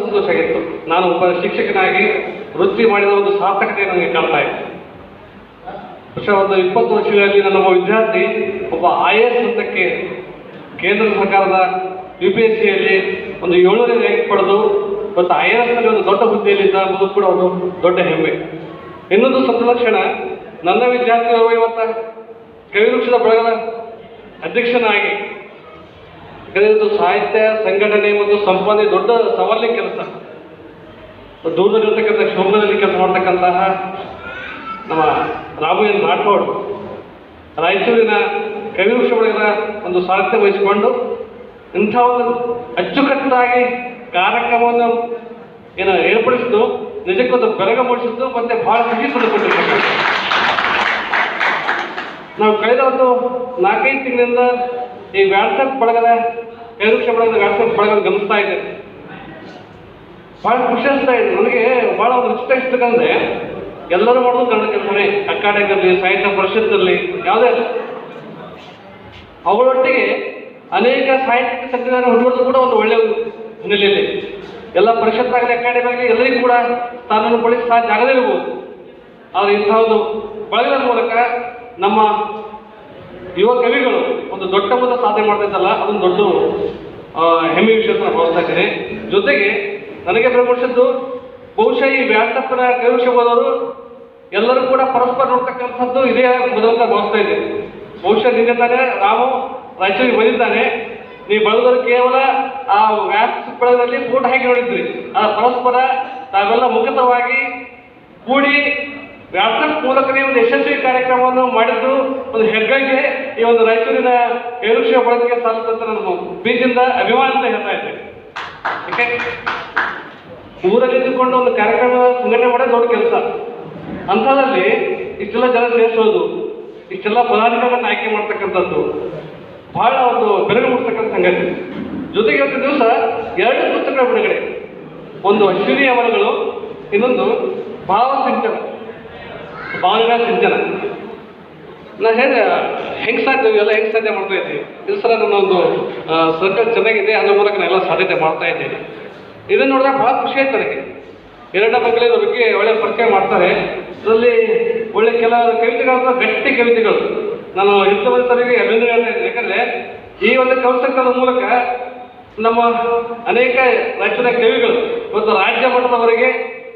ಸಂತೋಷ ಆಗಿತ್ತು. ನಾನು ಒಬ್ಬ ಶಿಕ್ಷಕನಾಗಿ ವೃತ್ತಿ ಮಾಡಿದ ಒಂದು ಸಾರ್ಥಕತೆ ನನಗೆ ಕಾಣ್ತಾ ಇತ್ತು. ಒಂದು 20 ವರ್ಷಗಳಲ್ಲಿ ನನ್ನ ವಿದ್ಯಾರ್ಥಿ ಒಬ್ಬ IAS ಹಂತಕ್ಕೆ ಕೇಂದ್ರ ಸರ್ಕಾರದ UPSCಯಲ್ಲಿ ಒಂದು 7ನೇ ರ್ಯಾಂಕ್ ಪಡೆದು ಇವತ್ತು IAS ನಲ್ಲಿ ಒಂದು ದೊಡ್ಡ ಹುದ್ದೆಯಲ್ಲಿದ್ದ ಎಂಬುದು ಕೂಡ ಒಂದು ದೊಡ್ಡ ಹೆಮ್ಮೆ. ಇನ್ನೊಂದು ಸಂತೋಷದ ಕ್ಷಣ, ನನ್ನ ವಿದ್ಯಾರ್ಥಿ ಇವತ್ತ ಕವಿವೃಕ್ಷದ ಬಳಗದ ಅಧ್ಯಕ್ಷನಾಗಿ, ಇದು ಸಾಹಿತ್ಯ ಸಂಘಟನೆ ಮತ್ತು ಸಂಪಾದನೆ ದೊಡ್ಡ ಸವಾಲಿನ ಕೆಲಸ. ದೂರದಲ್ಲಿರ್ತಕ್ಕಂಥ ಶಿವಮೊಗ್ಗದಲ್ಲಿ ಕೆಲಸ ಮಾಡ್ತಕ್ಕಂತಹ ನಮ್ಮ ರಾಮು ಎನ್ ರಾಠೋಡ್ ರಾಯಚೂರಿನ ಕವಿವೃಕ್ಷ ಬಳಗದ ಒಂದು ಸಾಹಿತ್ಯ ವಹಿಸಿಕೊಂಡು ಇಂಥ ಒಂದು ಅಚ್ಚುಕಟ್ಟಾಗಿ ಕಾರ್ಯಕ್ರಮವನ್ನು ಏರ್ಪಡಿಸಿದ್ದು ನಿಜಕ್ಕೊಂದು ಬೆರಗ ಮೂಡಿಸಿದ್ದು ಮತ್ತೆ ಬಹಳ ಖುಷಿ ತಂದುಕೊಟ್ಟಿರ್ತಕ್ಕಂಥ. ನಾವು ಕಳೆದ ಒಂದು 4-5 ತಿಂಗಳಿಂದ ಈ ವ್ಯಾಟ್ಸಪ್ ಬಳಗದ ಕವಿವೃಕ್ಷ ಬಳಗದ ವ್ಯಾಟ್ಸಪ್ ಬಳಗ ಗಮನಿಸ್ತಾ ಇದ್ದೇನೆ. ಬಹಳ ಖುಷಿ ಅನಿಸ್ತಾ ಇದೆ ನನಗೆ. ಬಹಳ ಒಂದು ಇಷ್ಟ ಇಷ್ಟಕ್ಕಂದ್ರೆ ಎಲ್ಲರೂ ಮಾಡೋದು ಕನ್ನಡ ಕೆಲಸನೇ, ಅಕಾಡೆಮಿಯಲ್ಲಿ, ಸಾಹಿತ್ಯ ಪರಿಷತ್ತಲ್ಲಿ, ಯಾವುದೇ ಅವುಗಳೊಟ್ಟಿಗೆ ಅನೇಕ ಸಾಹಿತ್ಯಿಕ ಸಂಘಟನೆ ಹುಡುಗರು ಕೂಡ ಒಂದು ಒಳ್ಳೆಯ ಹಿನ್ನೆಲೆಯಲ್ಲಿ ಎಲ್ಲ ಪರಿಷತ್ತಾಗಲಿ ಅಕಾಡೆಮಿ ಆಗಲಿ ಎಲ್ಲರಿಗೂ ಕೂಡ ಸ್ಥಾನವನ್ನು ಕೊಡಿ ಸಾಧ್ಯ ಆಗದೇ ಇರ್ಬೋದು. ಆದರೆ ಇಂಥ ಒಂದು ಬಳಗದ ಮೂಲಕ ನಮ್ಮ ಯುವ ಕವಿಗಳು ಒಂದು ದೊಡ್ಡ ಮೊದಲ ಸಾಧನೆ ಮಾಡ್ತಾ ಇದ್ದಲ್ಲ, ಅದೊಂದು ದೊಡ್ಡ ಹೆಮ್ಮೆ ವಿಷಯ ಅಂತ ಭಾವಿಸ್ತಾ ಇದ್ದೇನೆ. ಜೊತೆಗೆ ನನಗೆ ಬೆಂಬಲಿಸಿದ್ದು ಬಹುಶಃ ಈ ವ್ಯಾಟ್ಸಪ್ನ ಕವಿವೃಕ್ಷ ಹೋದವರು ಎಲ್ಲರೂ ಕೂಡ ಪರಸ್ಪರ ನೋಡ್ತಕ್ಕಂಥದ್ದು ಇದೇ ಮೊದಲ ಭಾವಿಸ್ತಾ ಇದ್ದೇನೆ. ಬಹುಶಃ ನಿನ್ನೆ ತಾನೇ ರಾಮು ರಾಯಚೂರಿಗೆ ಬಂದಿದ್ದಾನೆ. ನೀವು ಬಳಗರು ಕೇವಲ ಆ ವ್ಯಾಟ್ಸಪ್ ಬಳಗದಲ್ಲಿ ಫೋಟೋ ಹಾಕಿ ನೋಡಿದ್ರಿ. ಆ ಪರಸ್ಪರ ತಾವೆಲ್ಲ ಮುಖತವಾಗಿ ಕೂಡಿ ವ್ಯಾಟ್ಸಪ್ ಮೂಲಕನೇ ಒಂದು ಯಶಸ್ವಿ ಕಾರ್ಯಕ್ರಮವನ್ನು ಮಾಡಿದ್ದು ಒಂದು ಹೆಗ್ಗಳಿಗೆ ಈ ಒಂದು ರಾಯಚೂರಿನ ಕವಿವೃಕ್ಷ ಬಳಗಕ್ಕೆ ಸಾಲುತ್ತಂತ ನಾನು ಬೀಜದಿಂದ ಅಭಿಮಾನ ಅಂತ ಹೇಳ್ತಾ ಇದ್ದೇನೆ. ಊರಲ್ಲಿ ಇದ್ದುಕೊಂಡು ಒಂದು ಕಾರ್ಯಕ್ರಮ ಸಂಘಟನೆ ಮಾಡೋದು ದೊಡ್ಡ ಕೆಲಸ. ಅಂಥದ್ರಲ್ಲಿ ಇಷ್ಟೆಲ್ಲ ಜನ ಸೇರಿಸೋದು, ಇಷ್ಟೆಲ್ಲ ಪದಾಧಿಕಾರಿಗಳನ್ನು ಆಯ್ಕೆ ಮಾಡ್ತಕ್ಕಂಥದ್ದು ಬಹಳ ಒಂದು ಬೆರಗು ಮೂಡಿಸ್ತಕ್ಕಂಥ ಸಂಗತಿ. ಜೊತೆಗೆ ಇವತ್ತು ದಿವಸ 2 ಪುಸ್ತಕಗಳ ಬಿಡುಗಡೆ, ಒಂದು ಅಶ್ವಿನಿ ಅವರುಗಳು, ಇನ್ನೊಂದು ಭಾವಸಿಂಚನ, ಭಾವನೆಗಳ ಸಿಂಚನ. ನಾನು ಹೇಳಿದೆ ಹೆಂಗೆ ಸಾಧ್ಯ, ಎಲ್ಲ ಹೆಂಗೆ ಸಾಧ್ಯ ಮಾಡ್ತಾ ಇದ್ದೀವಿ. ಇದು ಸಲ ನನ್ನ ಒಂದು ಸರ್ಕಲ್ ಚೆನ್ನಾಗಿದೆ, ಅದ್ರ ಮೂಲಕ ನಾನು ಎಲ್ಲ ಸಾಧ್ಯತೆ ಮಾಡ್ತಾ ಇದ್ದೇನೆ. ಇದನ್ನು ನೋಡಿದ್ರೆ ಭಾಳ ಖುಷಿ ಆಯ್ತು ನನಗೆ. 2 ಮಕ್ಕಳಿಗೆ ಬಗ್ಗೆ ಒಳ್ಳೆ ಪರಿಚಯ ಮಾಡ್ತಾರೆ. ಅದರಲ್ಲಿ ಒಳ್ಳೆ ಕೆಲವು ಕವಿತೆಗಳು, ಗಟ್ಟಿ ಕವಿತೆಗಳು. ನಾನು ಹಿತವರಿತರಿಗೆ ಅಭಿನಂದನೆ ಹೇಳ್ತಾ ಇದ್ದೀನಿ. ಯಾಕಂದರೆ ಈ ಒಂದು ಕವಿಸಂಕದ ಮೂಲಕ ನಮ್ಮ ಅನೇಕ ರಾಜ್ಯದ ಕವಿಗಳು ಇವತ್ತು ರಾಜ್ಯ ಮಟ್ಟದವರೆಗೆ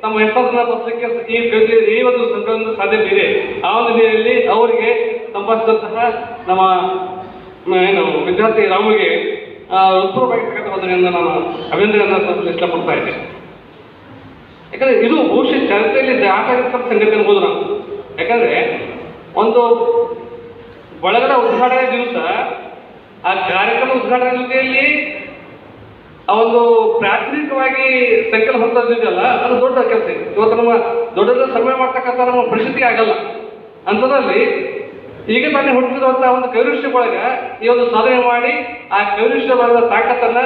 ತಮ್ಮ ಹೆಸರನ್ನು ತೋರಿಸಲಿಕ್ಕೆ ಈ ಒಂದು ಸಂಕಲನದ ಸಾಧ್ಯತೆ ಇದೆ. ಆ ಒಂದು ನಿಟ್ಟಿನಲ್ಲಿ ಅವರಿಗೆ ಸಂಪಾದಿಸಿದಂತಹ ನಮ್ಮ ವಿದ್ಯಾರ್ಥಿ ರಾಮುಗೆ ಉತ್ಪೂರ್ವವಾಗಿರ್ತಕ್ಕಂಥ ನಾನು ಅಭಿನಂದನೆಯನ್ನು ಸಲ್ಲಿಸಲು ಇಷ್ಟಪಡ್ತಾ ಇದ್ದೇನೆ. ಯಾಕಂದರೆ ಇದು ಬಹುಶಃ ಚರಿತ್ರೆಯಲ್ಲಿ ದಾಖಲಿರ್ತಕ್ಕಂಥ ಸಂಗತಿ ಅನ್ಬೋದು ನಾವು. ಯಾಕಂದರೆ ಒಂದು ಬಳಗದ ಉದ್ಘಾಟನೆ ದಿವಸ ಆ ಕಾರ್ಯಕ್ರಮ ಉದ್ಘಾಟನೆ ಜೊತೆಯಲ್ಲಿ ಆ ಒಂದು ಪ್ರಾಥಮಿಕವಾಗಿ ಸಂಕಲ್ಪ ಹೊಂದಿದೆಯಲ್ಲ, ಅದು ದೊಡ್ಡ ಕೆಲಸ. ಇವತ್ತು ನಮ್ಮ ದೊಡ್ಡ ಸಮಯ ಮಾಡ್ತಕ್ಕಂಥ ನಮ್ಮ ಪರಿಸ್ಥಿತಿ ಆಗಲ್ಲ. ಅಂಥದ್ರಲ್ಲಿ ಈಗ ತಾನೇ ಹುಟ್ಟಿರುವಂತಹ ಒಂದು ಕವಿವೃಕ್ಷ ಬಳಗ ಈ ಒಂದು ಸಾಧನೆ ಮಾಡಿ ಆ ಕವಿವೃಕ್ಷ ಬಳಗದ ತಾಕತ್ತನ್ನು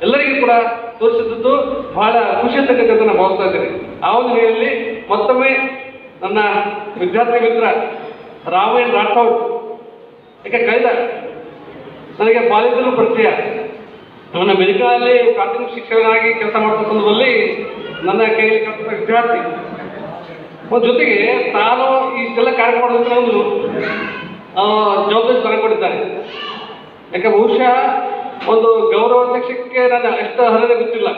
ಎಲ್ಲರಿಗೂ ಕೂಡ ತೋರಿಸಿದ್ದು ಬಹಳ ಖುಷಿ ಸಂಗತಿ ಅಂತ ನಾನು ಭಾವಿಸ್ತಾ ಇದ್ದೇನೆ. ಆ ಒಂದು ನಿಟ್ಟಿನಲ್ಲಿ ಮತ್ತೊಮ್ಮೆ ನನ್ನ ವಿದ್ಯಾರ್ಥಿ ಮಿತ್ರ ರಾಮು ಎನ್ ರಾಠೋಡ್, ಯಾಕೆ ಕಳೆದ ನನಗೆ ಬಾಲ್ಯದಲ್ಲೂ ಪರಿಚಯ. ನನ್ನ ಮೆಡಿಕಲಲ್ಲಿ ಪ್ರಾಥಮಿಕ ಶಿಕ್ಷಕನಾಗಿ ಕೆಲಸ ಮಾಡ್ತಾ ಸಂದರ್ಭದಲ್ಲಿ ನನ್ನ ಕೈಯಲ್ಲಿ ಕಲಿತ ವಿದ್ಯಾರ್ಥಿ ಜೊತೆಗೆ ತಾನು ಇಷ್ಟೆಲ್ಲ ಕಾರ್ಯ ಮಾಡೋದಕ್ಕೆ ಒಂದು ಜವಾಬ್ದಾರಿ ತಗೊಂಡಿದ್ದಾರೆ. ಯಾಕೆ ಬಹುಶಃ ಒಂದು ಗೌರವಾಧ್ಯಕ್ಷಕ್ಕೆ ನಾನು ಎಷ್ಟು ಹರದೆ ಗೊತ್ತಿಲ್ಲ,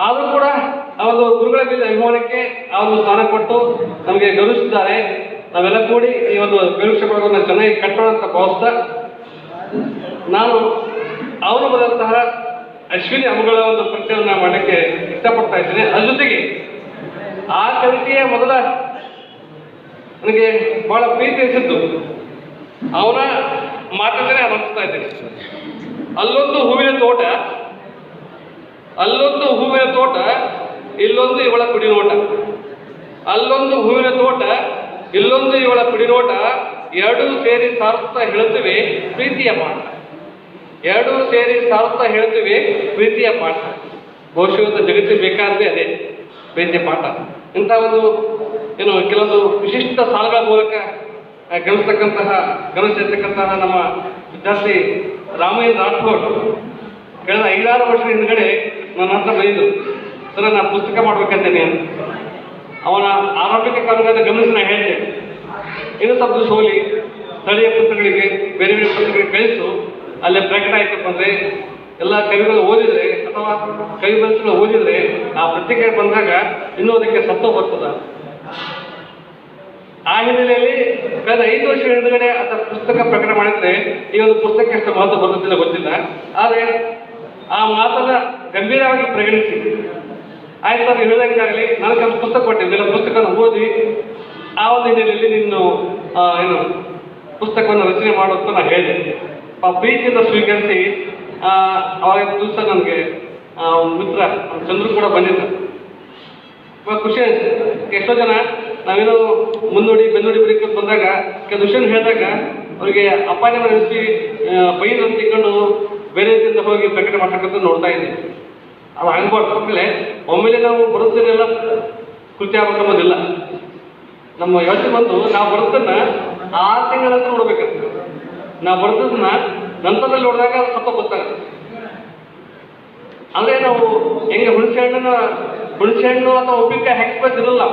ಆದರೂ ಕೂಡ ಆ ಒಂದು ಗುರುಗಳ ಮೇಲೆ ಅಭಿಮಾನಕ್ಕೆ ಆ ಒಂದು ಸ್ಥಾನ ಕೊಟ್ಟು ನಮಗೆ ಗೌರವಿಸಿದ್ದಾರೆ. ನಾವೆಲ್ಲ ಕೂಡಿ ಈ ಒಂದು ಕವಿವೃಕ್ಷ ಬಳಗವನ್ನು ಚೆನ್ನಾಗಿ ಕಟ್ಟೋಣ ಅಂತ ಭಾವಿಸ್ತಾ ನಾನು ಅವರು ಬರೆದಂತಹ ಅಶ್ವಿನಿ ಅವುಗಳ ಒಂದು ಪರಿಚಯವನ್ನು ಮಾಡಲಿಕ್ಕೆ ಇಷ್ಟಪಡ್ತಾ ಇದ್ದೇನೆ. ಅದ್ರ ಜೊತೆಗೆ ಆ ಕವಿತೆಯ ಮೊದಲ ನನಗೆ ಬಹಳ ಪ್ರೀತಿ ಅನಿಸಿದ್ದು ಅವನ ಮಾತನ್ನೇ ಆರಂಭಿಸ್ತಾ ಇದ್ದೇನೆ. ಅಲ್ಲೊಂದು ಹೂವಿನ ತೋಟ, ಅಲ್ಲೊಂದು ಹೂವಿನ ತೋಟ, ಇಲ್ಲೊಂದು ಇವಳ ಕುಡಿನೋಟ. ಅಲ್ಲೊಂದು ಹೂವಿನ ತೋಟ, ಇಲ್ಲೊಂದು ಇವಳ ಕುಡಿನೋಟ, ಎರಡೂ ಸೇರಿ ಸಾರುತ್ತಾ ಹೇಳುತ್ತವೆ ಪ್ರೀತಿಯ ಪಾಠ. ಎರಡೂ ಸೇರಿ ಸಾರುತ್ತಾ ಹೇಳ್ತೀವಿ ಪ್ರೀತಿಯ ಪಾಠ. ಬಹುಶಃ ಜಗತ್ತಿಗೆ ಬೇಕಾದ್ರೆ ಅದೇ ಪ್ರೀತಿಯ ಪಾಠ. ಇಂಥ ಒಂದು ಕೆಲವೊಂದು ವಿಶಿಷ್ಟ ಸಾಲುಗಳ ಮೂಲಕ ಗಮನಿಸ್ತಕ್ಕಂತಹ ನಮ್ಮ ವಿದ್ಯಾರ್ಥಿ ರಾಮು ಎನ್ ರಾಠೋಡ್ ಕಳೆದ 5-6 ವರ್ಷದ ಹಿಂದ್ಗಡೆ ನನ್ನ ಹತ್ರ ಬೈದು, ಸರ ನಾನು ಪುಸ್ತಕ ಮಾಡ್ಬೇಕಂತೇನೆ ಅಂತ. ಅವನ ಆರಂಭಿಕ ಕಾರಣಗಳನ್ನು ಗಮನಿಸಿ ನಾನು ಹೇಳಿದೆ, ಇನ್ನೂ ಸ್ವಲ್ಪ ದಿವಸ ಹೋಗಲಿ, ಸ್ಥಳೀಯ ಪುಸ್ತಕಗಳಿಗೆ ಬೇರೆ ಬೇರೆ ಪುಸ್ತಕಗಳಿಗೆ ಕಳಿಸು, ಅಲ್ಲೇ ಪ್ರಕಟ ಆಯ್ತಪ್ಪ ಅಂದರೆ ಎಲ್ಲ ಕವಿಗಳು ಓದಿದರೆ ಅಥವಾ ಕವಿ ಬರೆಸಲು ಓದಿದರೆ ಆ ಪತ್ರಿಕೆ ಬಂದಾಗ ಇನ್ನೂ ಅದಕ್ಕೆ ಸತ್ವ ಬರ್ತದೆ. ಆ ಹಿನ್ನೆಲೆಯಲ್ಲಿ ಕಳೆದ 5 ವರ್ಷ ಹಿಂದುಗಡೆ ಆತ ಪುಸ್ತಕ ಪ್ರಕಟ ಮಾಡಿದ್ರೆ ಈ ಒಂದು ಪುಸ್ತಕಕ್ಕೆ ಎಷ್ಟು ಮಹತ್ವ ಬರುತ್ತಿಲ್ಲ ಗೊತ್ತಿಲ್ಲ. ಆದರೆ ಆ ಮಾತನ್ನ ಗಂಭೀರವಾಗಿ ಪರಿಗಣಿಸಿ, ಆಯ್ತು ಸರ್ ಹೇಳಿದಂಗಾಗಲಿ, ನನಗೆ ಒಂದು ಪುಸ್ತಕ ಕೊಟ್ಟಿದ್ದಿಲ್ಲ, ಪುಸ್ತಕನ ಓದಿ ಆ ಒಂದು ಹಿನ್ನೆಲೆಯಲ್ಲಿ ನೀನು ಏನು ಪುಸ್ತಕವನ್ನು ರಚನೆ ಮಾಡುವಂತ ನಾನು ಹೇಳಿದೆ. ಪ್ರೀತಿಯಿಂದ ಸ್ವೀಕರಿಸಿ ಅವಾಗ ದಿವಸ ನನಗೆ ಮಿತ್ರ ಚಂದ್ರು ಕೂಡ ಬಂದಿದ್ದ. ಖುಷಿ ಆಯ್ತು. ಎಷ್ಟೋ ಜನ ನಾವೇನೋ ಮುನ್ನೋಡಿ ಬೆನ್ನುಡಿ ಬರೀಕೊಂಡು ಬಂದಾಗ ಕೆಲವು ವಿಷಯ ಹೇಳಿದಾಗ ಅವರಿಗೆ ಅಪ್ಪಾಜಿ ನಡೆಸಿ ಬೈದು ಅಂತ ತಿಳ್ಕೊಂಡು ಬೇರೆ ರೀತಿಯಿಂದ ಹೋಗಿ ಪ್ರಕಟ ಮಾಡ್ತಕ್ಕಂಥ ನೋಡ್ತಾ ಇದ್ದೀವಿ. ಅದು ಆಗ್ಬಾರ್ದು. ಆಮೇಲೆ ಒಮ್ಮೆಲೆ ನಾವು ಬರೋದನ್ನೆಲ್ಲ ಕೃತಿ ಆಗ್ಬೇಕಂಬೋದಿಲ್ಲ. ನಮ್ಮ ಯೋಚನೆ ಬಂದು ನಾವು ಬರೋದನ್ನ 6 ತಿಂಗಳ ನಂತರ ನೋಡ್ಬೇಕಂತ. ನಾವು ಬರೋದನ್ನ ನಂತರದಲ್ಲಿ ನೋಡಿದಾಗ ಅದು ಸ್ವಲ್ಪ ಗೊತ್ತಾಗುತ್ತೆ. ಅಂದರೆ ನಾವು ಹೆಂಗೆ ಹುಣಸೆ ಹಣ್ಣು ಅಥವಾ ಉಪ್ಪಿನಕಾಯಿ ಹಾಕಿಸ್ಬೇಕಿರಲ್ಲ,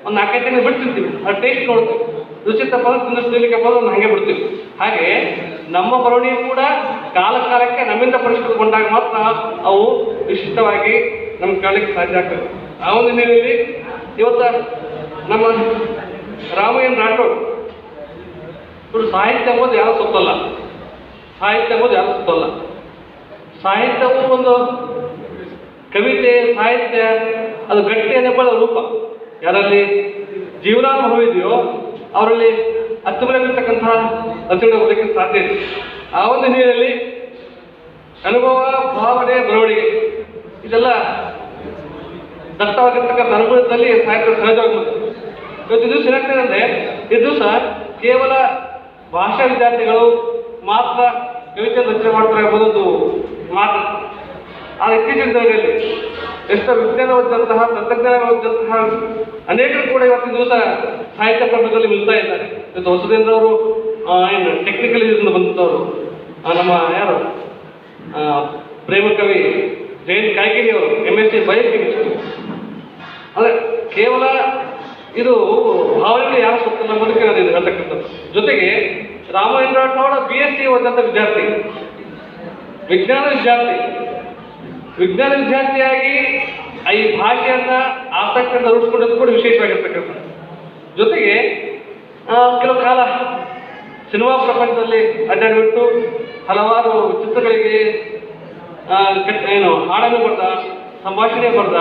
ಒಂದು 4-5 ತಿಂಗಳು ಬಿಟ್ಟು ತಿಂತೀವಿ, ಅದು ಟೇಸ್ಟ್ ನೋಡ್ತೀವಿ, ರುಚಿ ತಪ್ಪದ ತಿನ್ನಿಸ್ಲಿಕ್ಕೆ ಒಂದು ಹಾಗೆ ಬಿಡ್ತೀವಿ. ಹಾಗೆ ನಮ್ಮ ಬರವಣಿಗೆ ಕೂಡ ಕಾಲಕ್ಕೆ ನಮ್ಮಿಂದ ಪರಿಷ್ಕೃತಗೊಂಡಾಗ ಮಾತ್ರ ಅವು ವಿಶಿಷ್ಟವಾಗಿ ನಮ್ಗೆ ಕೇಳಲಿಕ್ಕೆ ಸಾಧ್ಯ ಆಗ್ತದೆ. ಆ ಒಂದು ಹಿನ್ನೆಲೆಯಲ್ಲಿ ಇವತ್ತು ನಮ್ಮ ರಾಮಯ್ಯನ್ ರಾಠೋಡ್ ಇವರು ಸಾಹಿತ್ಯ ಎಂಬುದು ಯಾರು ಸುತ್ತಲ್ಲ, ಸಾಹಿತ್ಯವು ಒಂದು ಕವಿತೆ ಸಾಹಿತ್ಯ ಅದು ಗಟ್ಟಿ ಅನ್ನಬಲ್ಲ ರೂಪ. ಯಾರಲ್ಲಿ ಜೀವನಾನುಭವ ಇದೆಯೋ ಅವರಲ್ಲಿ ಅತ್ಯುತ್ತಮವಾಗಿರ್ತಕ್ಕಂತಹ ರಚನೆ ಓದಲಿಕ್ಕೆ ಸಾಧ್ಯ ಇದೆ. ಆ ಒಂದು ಹಿನ್ನೆಲೆಯಲ್ಲಿ ಅನುಭವ, ಭಾವನೆ, ಬರವಣಿಗೆ ಇದೆಲ್ಲ ದಟ್ಟವಾಗಿರ್ತಕ್ಕಂಥ ಅನುಭವದಲ್ಲಿ ಸಾಹಿತ್ಯ ಸಹಜವಾಗಿ ಬರ್ತದೆ. ಇವತ್ತು ದಿವಸ ಏನಾಗ್ತದೆ ಅಂದರೆ, ಈ ದಿವಸ ಕೇವಲ ಭಾಷಾ ವಿದ್ಯಾರ್ಥಿಗಳು ಮಾತ್ರ ಕವಿತೆ ರಚನೆ ಮಾಡ್ತಾರೆ ಎಂಬುದೊಂದು ಮಾತು. ಆ ಇತ್ತೀಚಿನ ದಿನಗಳಲ್ಲಿ ಎಷ್ಟೋ ವಿಜ್ಞಾನ ಓದಿದಂತಹ, ತಂತ್ರಜ್ಞಾನ ಓದಿದಂತಹ ಅನೇಕರು ಕೂಡ ಇವತ್ತಿನ ದಿವಸ ಸಾಹಿತ್ಯ ಪ್ರಪಂಚದಲ್ಲಿ ಮಿಲ್ತಾ ಇದ್ದಾರೆ. ಇವತ್ತು ಹೊಸದಿಂದ ಅವರು ಏನು ಟೆಕ್ನಿಕಲ್ ಇದರಿಂದ ಬಂದವರು ನಮ್ಮ ಯಾರು ಪ್ರೇಮ ಕವಿ ಜಯಂತ್ ಕಾಯ್ಕಿಣಿ ಅವರು MSc ಬಯೋಕೆಮಿಸ್ಟ್ರಿ. ಅಂದರೆ ಕೇವಲ ಇದು ಭಾವನೆಗಳು ಯಾರು ಸುತ್ತಲ್ಲ ಅನ್ನೋದಕ್ಕೆ ನಾನು ಇದು ಹೇಳ್ತಕ್ಕಂಥದ್ದು. ಜೊತೆಗೆ ರಾಮಯ್ಯನ್ ರಾಠೋಡ್ BSc ಓದಂಥ ವಿದ್ಯಾರ್ಥಿ, ವಿಜ್ಞಾನ ವಿದ್ಯಾರ್ಥಿಯಾಗಿ ಈ ಭಾಷೆಯನ್ನ ಆಸಕ್ತಿಯಿಂದ ರೂಢಿಸ್ಕೊಂಡದ್ದು ಕೂಡ ವಿಶೇಷವಾಗಿರ್ತಕ್ಕಂಥದ್ದು. ಜೊತೆಗೆ ಕೆಲವು ಕಾಲ ಸಿನಿಮಾ ಪ್ರಪಂಚದಲ್ಲಿ ಅಡ್ಡಾಡಿಬಿಟ್ಟು ಹಲವಾರು ಚಿತ್ರಗಳಿಗೆ ಏನು ಹಾಡನ್ನು ಬರ್ದ, ಸಂಭಾಷಣೆ ಬರ್ದ,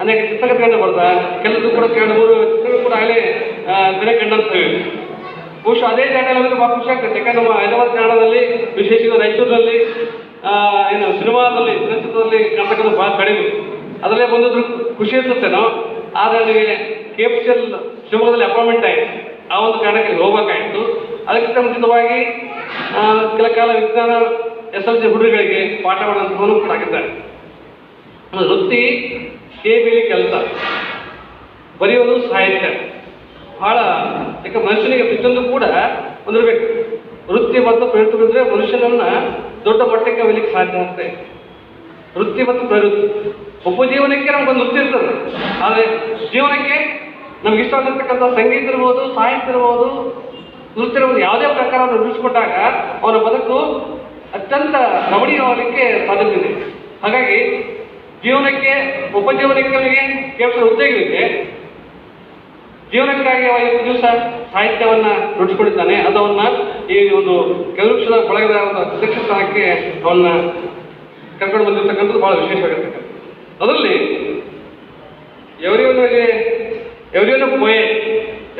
ಅನೇಕ ಚಿತ್ರಕಥೆಯನ್ನು ಬರ್ದ, ಕೆಲವು ಕೂಡ 2-3 ಚಿತ್ರಗಳು ಕೂಡ ಆಗಲೇ ತೆರೆ ಕಂಡಂತವೆ. ಬಹುಶಃ ಅದೇ ಜಾಗದಲ್ಲಿ ಭಾಳ ಖುಷಿ ಆಗ್ತದೆ. ಯಾಕಂದ್ರೆ ನಮ್ಮ ಹೈದರಾಬಾದ್ ಕನ್ನಡದಲ್ಲಿ, ವಿಶೇಷವಾಗಿ ರಾಯಚೂರಿನಲ್ಲಿ ಏನು ಸಿನಿಮಾದಲ್ಲಿ ಚಲನಚಿತ್ರದಲ್ಲಿ ಕಾಣ್ತಕ್ಕಂಥ ಭಾಳ ಕಡಿಮೆ. ಅದರಲ್ಲೇ ಬಂದಿದ್ರು ಖುಷಿ ಇರ್ತದೆ ನಾವು. ಆದರೆ ನನಗೆ KPCL ಶಿವಮೊಗ್ಗದಲ್ಲಿ ಅಪಾಯಿಂಟ್ಮೆಂಟ್ ಆಯಿತು. ಆ ಒಂದು ಕಾರಣಕ್ಕೆ ಹೋಗ್ಬೇಕಾಯಿತು. ಅದಕ್ಕಿಂತ ಮುಂಚಿತವಾಗಿ ಕೆಲ ಕಾಲ ವಿಜ್ಞಾನ SLC ಹುಡುಗರಿಗೆ ಪಾಠ ಮಾಡುವಂಥವನು ಕೂಡ ಆಗಿದ್ದಾರೆ. ವೃತ್ತಿ KBಲಿ ಕೆಲಸ, ಬರೆಯೋದು ಸಾಹಿತ್ಯ ಬಹಳ. ಯಾಕೆ ಮನುಷ್ಯನಿಗೆ ಪ್ರತಿಯೊಂದು ಕೂಡ ಹೊಂದಿರಬೇಕು. ವೃತ್ತಿ ಮತ್ತು ಪ್ರವೃತ್ತಿದ್ರೆ ಮನುಷ್ಯನನ್ನ ದೊಡ್ಡ ಮಟ್ಟಕ್ಕೆ ಒಯ್ಯಲಿಕ್ಕೆ ಸಾಧ್ಯ ಆಗ್ತದೆ. ವೃತ್ತಿ ಮತ್ತು ಪ್ರವೃತ್ತಿ ಉಪಜೀವನಕ್ಕೆ ನಮ್ಗೊಂದು ವೃತ್ತಿ ಇರ್ತದೆ. ಆದರೆ ಜೀವನಕ್ಕೆ ನಮ್ಗೆ ಇಷ್ಟವಾಗಿರ್ತಕ್ಕಂಥ ಸಂಗೀತ ಇರ್ಬೋದು, ಸಾಹಿತ್ಯ ಇರ್ಬೋದು, ನೃತ್ಯ ಇರ್ಬೋದು, ಯಾವುದೇ ಪ್ರಕಾರವನ್ನು ರೂಢಿಸ್ಕೊಟ್ಟಾಗ ಅವನ ಬದುಕು ಅತ್ಯಂತ ರಮಣೀಯವಾಗಲಿಕ್ಕೆ ಸಾಧ್ಯತೆ ಇದೆ. ಹಾಗಾಗಿ ಜೀವನಕ್ಕೆ, ಉಪಜೀವನಕ್ಕೆ ಕೇವಲ ಉದ್ಯೋಗವಿದೆ. ಜೀವನಕ್ಕಾಗಿ ಇವತ್ತು ದಿವಸ ಸಾಹಿತ್ಯವನ್ನ ರೂಢಿಸ್ಕೊಂಡಿದ್ದಾನೆ. ಅದವನ್ನ ಈ ಒಂದು ಕವಿವೃಕ್ಷದ ಬಳಗದ ಒಂದು ಅಧ್ಯಕ್ಷ ಸ್ಥಾನಕ್ಕೆ ಅವನ್ನ ಕರ್ಕೊಂಡು ಬಂದಿರ್ತಕ್ಕಂಥದ್ದು ಬಹಳ ವಿಶೇಷವಾಗಿರ್ತಕ್ಕಂಥ. ಅದರಲ್ಲಿ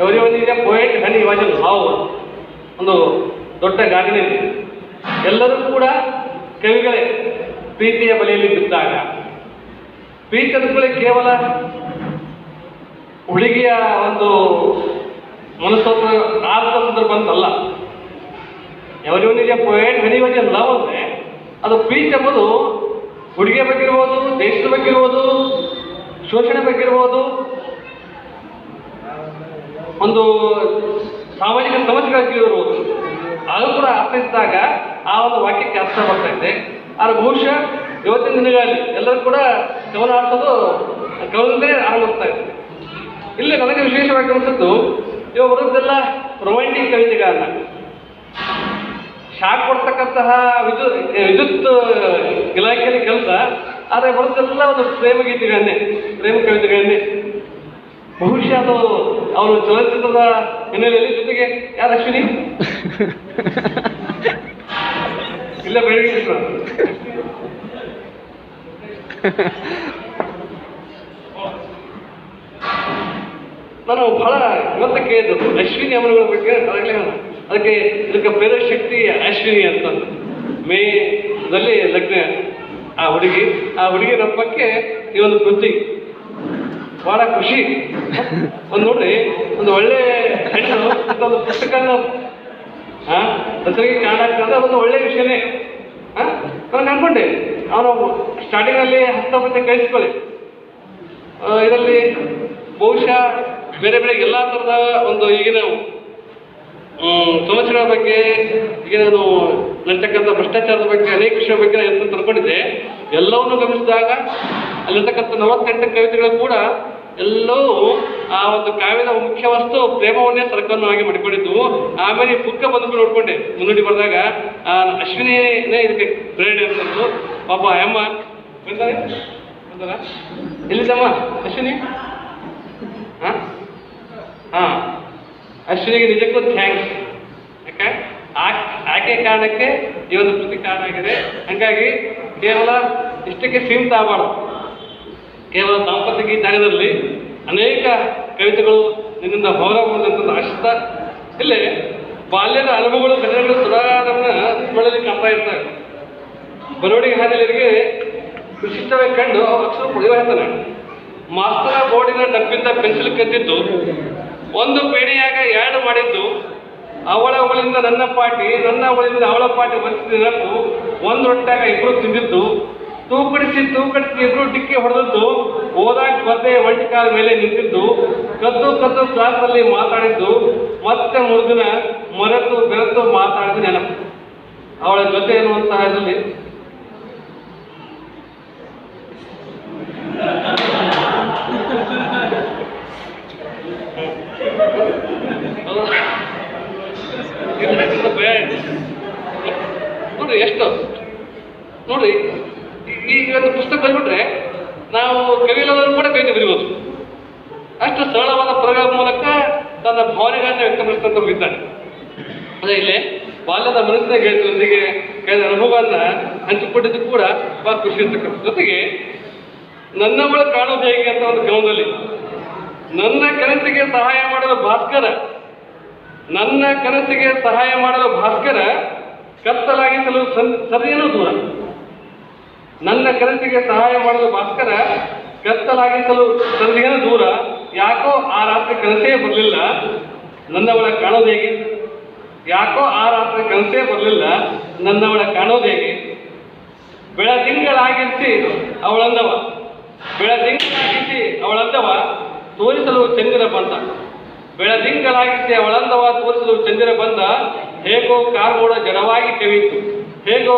ಎವರಿವನಿಗೆ ಪೋಯೆಟ್ ಹನಿ ವಾಜನ್ ಹಾವು ಒಂದು ದೊಡ್ಡ ಗಾದೆನೇ ಇದೆ. ಎಲ್ಲರೂ ಕೂಡ ಕವಿಗಳೇ ಪ್ರೀತಿಯ ಬಲೆಯಲ್ಲಿ ಬಿದ್ದಾಗ. ಪ್ರೀತಿ ಅಂದ್ಕೊಳ್ಳಿ ಕೇವಲ ಹುಡುಗಿಯ ಒಂದು ಮನಸ್ಸೋತ್ರ ಆರ್ಥ ಸಂದರ್ಭ ಅಂತಲ್ಲ. ಎವರಿವನಿಗೆ ಪೋಯೆಟ್ ಹನಿ ವಾಜನ್ ಲವ್ ಅಂದರೆ ಅದು ಪ್ರೀತಿ ಎಂಬುದು ಹುಡುಗಿಯ ಬಗ್ಗೆ ಇರ್ಬೋದು, ದೇಶದ ಬಗ್ಗೆ ಇರ್ಬೋದು, ಶೋಷಣೆ ಬಗ್ಗೆ ಇರ್ಬೋದು, ಒಂದು ಸಾಮಾಜಿಕ ಸಮಸ್ಯೆಗಳ ಇರ್ಬೋದು. ಅದು ಕೂಡ ಅರ್ಥಿಸಿದಾಗ ಆ ಒಂದು ವಾಕ್ಯಕ್ಕೆ ಅರ್ಥ ಬರ್ತಾ ಇದೆ. ಆದರೆ ಬಹುಶಃ ಇವತ್ತಿನ ದಿನಗಳಲ್ಲಿ ಎಲ್ಲರೂ ಕೂಡ ಕವನ ಆಡಿಸೋದು ಕವನದಿಂದಲೇ ಆರಂಭಿಸ್ತಾ ಇದ್ದಾರೆ. ಇಲ್ಲಿ ನನಗೆ ವಿಶೇಷವಾಗಿ ಅನಿಸಿದ್ದು ಇವಾಗ ಬರೋದೆಲ್ಲ ರೊಮ್ಯಾಂಟಿಕ್ ಕವಿತೆಗಳನ್ನ ಶಾಕ್ ಕೊಡ್ತಕ್ಕಂತಹ ವಿದ್ಯುತ್ ಇಲಾಖೆಯಲ್ಲಿ ಕೆಲಸ, ಆದರೆ ಬರೋದೆಲ್ಲ ಒಂದು ಪ್ರೇಮ ಗೀತೆಗಳನ್ನೇ, ಪ್ರೇಮ ಕವಿತೆಗಳನ್ನೇ. ಬಹುಶಃ ಅದು ಅವರು ಚಲನಚಿತ್ರದ ಹಿನ್ನೆಲೆಯಲ್ಲಿ ಜೊತೆಗೆ ಯಾರು ಅಶ್ವಿನಿ ಇಲ್ಲ ಬೆಳಗ್ಗೆ ನಾನು ಬಹಳ ಇವತ್ತ ಕೇಳಿದ್ದು ಅಶ್ವಿನಿ ಅಮ್ಮನಗಳ ಬಗ್ಗೆ. ಅದಕ್ಕೆ ಇದಕ್ಕೆ ಪ್ರೇರಕ ಶಕ್ತಿ ಅಶ್ವಿನಿ ಅಂತ ಮೇದಲ್ಲಿ ಲಗ್ನ ಆ ಹುಡುಗಿ ರಬ್ಬಕ್ಕೆ ಈ ಒಂದು ಕೃತಿ ಬಹಳ ಖುಷಿ. ಒಂದು ನೋಡ್ರಿ, ಒಂದು ಒಳ್ಳೆ ಹೆಣ್ಣು ಒಂದು ಪುಸ್ತಕನ ಹೆಸರಿಗೆ ಕಾರಣ ಆಗ್ತದೆ, ಅದೊಂದು ಒಳ್ಳೆ ವಿಷಯನೇ. ನಾನು ಅನ್ಕೊಂಡೆ ಅವನು ಸ್ಟಾರ್ಟಿಂಗಲ್ಲಿ ಹಸ್ತಪತ್ತೆ ಕಳಿಸ್ಕೊಳ್ಳಿ, ಇದರಲ್ಲಿ ಬಹುಶಃ ಬೇರೆ ಬೇರೆ ಎಲ್ಲ ಥರದ ಒಂದು ಈಗಿನ ಸಮಸ್ಯೆಗಳ ಬಗ್ಗೆ, ಈಗ ನಾನು ನಡ್ತಕ್ಕಂಥ ಭ್ರಷ್ಟಾಚಾರದ ಬಗ್ಗೆ ಅನೇಕ ವಿಷಯಗಳ ಬಗ್ಗೆ ನಾನು ಎಂತ ತಿಳ್ಕೊಂಡಿದ್ದೆ. ಎಲ್ಲವನ್ನೂ ಗಮನಿಸಿದಾಗ ಅಲ್ಲಿರ್ತಕ್ಕಂಥ 48 ಕವಿತೆಗಳು ಕೂಡ ಎಲ್ಲವೂ ಆ ಒಂದು ಕಾವ್ಯದ ಮುಖ್ಯ ವಸ್ತು ಪ್ರೇಮವನ್ನೇ ಸರ್ಕಲವಾಗಿ ಮಾಡಿಕೊಂಡಿದ್ದು. ಆಮೇಲೆ ಈ ಬುಕ್ಕ ಬಂದು ನೋಡ್ಕೊಂಡೆ ಮುನ್ನುಡಿ ಬರೆದಾಗ ಅಶ್ವಿನಿನೇ ಇದಕ್ಕೆ ಪ್ರೇರಣೆ ಅಂತಂದು. ಪಾಪ ಅಮ್ಮ ಬಂದಲ್ಲ, ಎಲ್ಲಿದ್ದಮ್ಮ ಅಶ್ವಿನಿ? ಅಶ್ವಿನಿಗೆ ನಿಜಕ್ಕೂ ಥ್ಯಾಂಕ್ಸ್. ಯಾಕೆ ಆಕೆ ಕಾರಣಕ್ಕೆ ಈ ಒಂದು ಕೃತಿ ಕಾರಣ ಆಗಿದೆ. ಹಾಗಾಗಿ ಕೇವಲ ಇಷ್ಟಕ್ಕೆ ಸೀಮಿತ ಆಗಬಾರ್ದು. ಕೇವಲ ದಾಂಪತ್ಯ ಗೀತಾಗದಲ್ಲಿ ಅನೇಕ ಕವಿತೆಗಳು ನಿನ್ನಿಂದ ಹೊರಬಂದಂತ ಆಶಿಸ್ತಾ, ಇಲ್ಲೇ ಬಾಲ್ಯದ ಅನುಭವಗಳು ಘಟನೆಗಳು ಸದಾರನ್ನ ಸ್ಮರಣೆಯಲ್ಲಿ ಕಾಣ್ತಾ ಇರ್ತಾರೆ. ಬರವಣಿಗೆ ಹಾದಿಯರಿಗೆ ವಿಶಿಷ್ಟವೇ ಕಂಡು ಅವ್ರ ಅಕ್ಷರ ಪಡೆಯುವ ಹೇಳ್ತಾನೆ. ಮಾಸ್ತರ ಬೋರ್ಡಿನ ಡಬ್ಬಿಂದ ಪೆನ್ಸಿಲ್ ಕದ್ದಿದ್ದು, ಒಂದು ಪೇಣೆಯಾಗ 2 ಮಾಡಿದ್ದು, ಅವಳಿಂದ ನನ್ನ ಪಾಟಿ, ನನ್ನ ಅವಳಿಂದ ಅವಳ ಪಾಟಿ ಬರೆಸಿದ ನೆನಪು, ಒಂದು ರೊಟ್ಟಾಗ 2 ತಿಂದಿದ್ದು, ತೂಕಡಿಸಿ ಇಬ್ರು ಡಿಕ್ಕಿ ಹೊಡೆದದ್ದು, ಓದಾಕ ಬರ್ದೆ ಒಂಟಿ ಕಾಲ ಮೇಲೆ ನಿಂತಿದ್ದು, ಕದ್ದು ಕ್ಲಾಸಲ್ಲಿ ಮಾತಾಡಿದ್ದು, ಮತ್ತೆ ಮುರಿದಿನ ಮರೆತು ಬೆರೆತು ಮಾತಾಡಿದ ನೆನಪು. ಅವಳ ಜೊತೆ ಎನ್ನುವಂತಹ ಇದರಲ್ಲಿ ನೋಡ್ರಿ ಎಷ್ಟು ನೋಡ್ರಿ, ಈ ಒಂದು ಪುಸ್ತಕ ಬಂದ್ಬಿಟ್ರೆ ನಾವು ಕವಿಗಳವರು ಕೂಡ ಕವಿತೆ ಬರೀಬೋದು. ಅಷ್ಟು ಸರಳವಾದ ಪದಗಳ ಮೂಲಕ ತನ್ನ ಭಾವನೆಗಳನ್ನ ವ್ಯಕ್ತಪಡಿಸಿದಂಥವ್ರು ಇದ್ದಾನೆ. ಅದೇ ಇಲ್ಲೇ ಬಾಲ್ಯದ ಮನಸ್ಸಿನ ಗೆಳತಿಯೊಂದಿಗೆ ಕಳೆದ ಅನುಭವವನ್ನ ಹಂಚಿಕೊಂಡಿದ್ದು ಕೂಡ ಬಹಳ ಖುಷಿ ಇರ್ತಕ್ಕಂಥ. ಜೊತೆಗೆ ನನ್ನವಳ ಕಾಣೋದು ಹೇಗೆ ಅಂತ ಒಂದು ಕವನದಲ್ಲಿ, ನನ್ನ ಕನಸಿಗೆ ಸಹಾಯ ಮಾಡಲು ಭಾಸ್ಕರ, ನನ್ನ ಕನಸಿಗೆ ಸಹಾಯ ಮಾಡಲು ಭಾಸ್ಕರ, ಕತ್ತಲಾಗಿಸಲು ಸರಿಯೇನೂ ದೂರ. ನನ್ನ ಕನಸಿಗೆ ಸಹಾಯ ಮಾಡಲು ಭಾಸ್ಕರ, ಕತ್ತಲಾಗಿಸಲು ಸರಿಯೇನೂ ದೂರ. ಯಾಕೋ ಆ ರಾತ್ರಿ ಕನಸೇ ಬರಲಿಲ್ಲ, ನನ್ನವಳ ಕಾಣೋದು ಹೇಗೆ? ಯಾಕೋ ಆ ರಾತ್ರಿ ಕನಸೇ ಬರಲಿಲ್ಲ, ನನ್ನವಳ ಕಾಣೋದು ಹೇಗೆ? ಬೆಳದಿಂಗಳಾಗಿರಿಸಿ ಅವಳಂದವ, ಬೆಳದಿಂಗಳಾಗಿಸಿ ಅವಳಂದವ, ತೋರಿಸಲು ಚಂದಿರ ಬಂದ. ಬೆಳದಿಂಗಳಾಗಿಸಿ ಅವಳಂದವ, ತೋರಿಸಲು ಚಂದಿರ ಬಂದ. ಹೇಗೋ ಕಾರ್ಮೋಡ ಜಡವಾಗಿ ಕವಿಯಿತು, ಹೇಗೋ